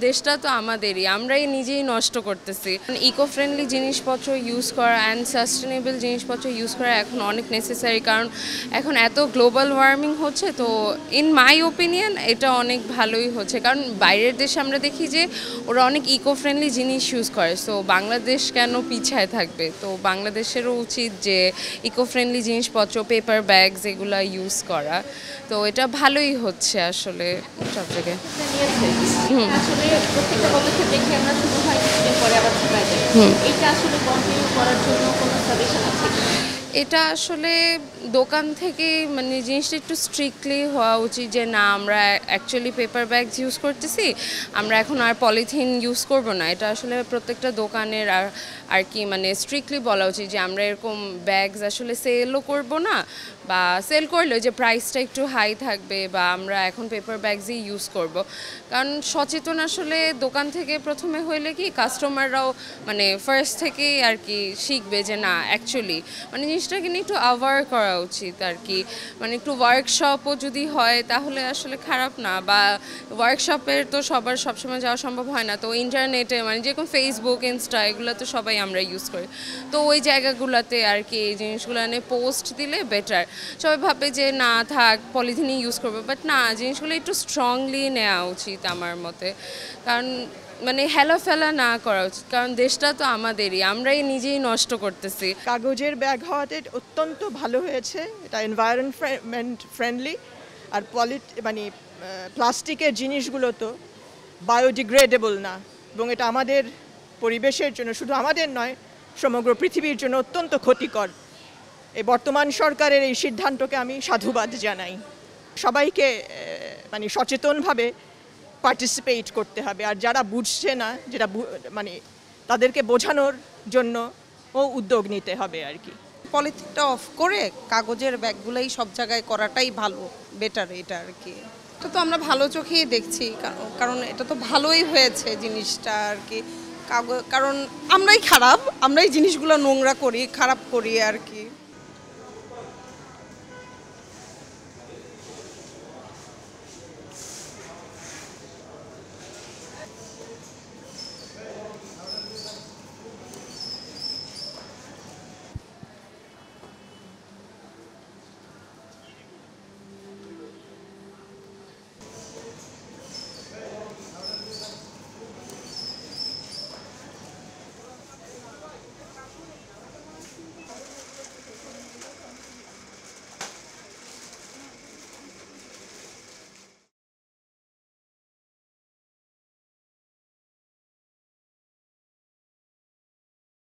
দেশটা তো আমাদেরই, আমরাই নিজেই নষ্ট করতেছি। ইকো ফ্রেন্ডলি জিনিসপত্র ইউজ করা অ্যান্ড সাস্টেনেবল জিনিসপত্র ইউজ করা এখন অনেক নেসেসারি, কারণ এখন এত গ্লোবাল ওয়ার্মিং হচ্ছে। তো ইন মাই ওপিনিয়ন এটা অনেক ভালোই হচ্ছে, কারণ বাইরের দেশে আমরা দেখি যে ওরা অনেক ইকো ফ্রেন্ডলি জিনিস ইউজ করে। সো বাংলাদেশ কেন পিছায় থাকবে? তো বাংলাদেশেরও উচিত যে ইকো ফ্রেন্ডলি জিনিসপত্র, পেপার ব্যাগস এগুলো ইউজ করা। তো এটা ভালোই হচ্ছে আসলে সব জায়গায়। আসলে প্রত্যেকটা পদক্ষেপ দেখে আমরা শুরু হয়, কিছুদিন পরে আবার ছুটায় যায়। এটা আসলে কন্টিনিউ করার জন্য কোনো সাজেশন আছে কি? এটা আসলে দোকান থেকে মানে জিনিসটা একটু স্ট্রিক্টলি হওয়া উচিত যে না, আমরা অ্যাকচুয়ালি পেপার ব্যাগস ইউজ করতেছি, আমরা এখন আর পলিথিন ইউজ করব না। এটা আসলে প্রত্যেকটা দোকানের আর কি মানে স্ট্রিক্টলি বলা উচিত যে আমরা এরকম ব্যাগস আসলে সেলও করব না, বা সেল করলেও যে প্রাইসটা একটু হাই থাকবে, বা আমরা এখন পেপার ব্যাগসই ইউজ করব। কারণ সচেতন আসলে দোকান থেকে প্রথমে হইলে কি কাস্টমাররাও মানে ফার্স্ট থেকেই আর কি শিখবে যে না অ্যাকচুয়ালি মানে জিনিসটাকে নিয়ে একটু অ্যাওয়ার করা উচিত আর কি। মানে একটু ওয়ার্কশপও যদি হয় তাহলে আসলে খারাপ না, বা ওয়ার্কশপের তো সবার সবসময় যাওয়া সম্ভব হয় না। তো ইন্টারনেটে মানে যেরকম ফেসবুক, ইনস্টা এগুলো তো সবাই আমরা ইউজ করি। তো ওই জায়গাগুলোতে আর কি এই জিনিসগুলো নিয়ে পোস্ট দিলে বেটার। সবাই ভাবে যে না থাক পলিথিনই ইউজ করবে, বাট না, জিনিসগুলো একটু স্ট্রংলি নেওয়া উচিত আমার মতে। কারণ মানে হেলাফেলা না করা উচিত, কারণ দেশটা তো আমাদেরই, আমরাই নিজেই নষ্ট করতেছি। কাগজের ব্যাগ হওয়াতে অত্যন্ত ভালো হয়েছে, এটা এনভায়রনমেন্ট ফ্রেন্ডলি। আর মানে প্লাস্টিকের জিনিসগুলো তো বায়োডিগ্রেডেবল না, এবং এটা আমাদের পরিবেশের জন্য, শুধু আমাদের নয় সমগ্র পৃথিবীর জন্য অত্যন্ত ক্ষতিকর। এই বর্তমান সরকারের এই সিদ্ধান্তকে আমি সাধুবাদ জানাই। সবাইকে মানে সচেতনভাবে পার্টিসিপেট করতে হবে, আর যারা বুঝছে না, যেটা মানে তাদেরকে বোঝানোর জন্য উদ্যোগ নিতে হবে আর কি। পলিথিনটা অফ করে কাগজের ব্যাগগুলোই সব জায়গায় করাটাই ভালো, বেটার এটা আর কি। এটা তো আমরা ভালো চোখেই দেখছি, কারণ এটা তো ভালোই হয়েছে জিনিসটা আর কি। কারণ আমরাই খারাপ, আমরাই জিনিসগুলো নোংরা করি, খারাপ করি আর কি।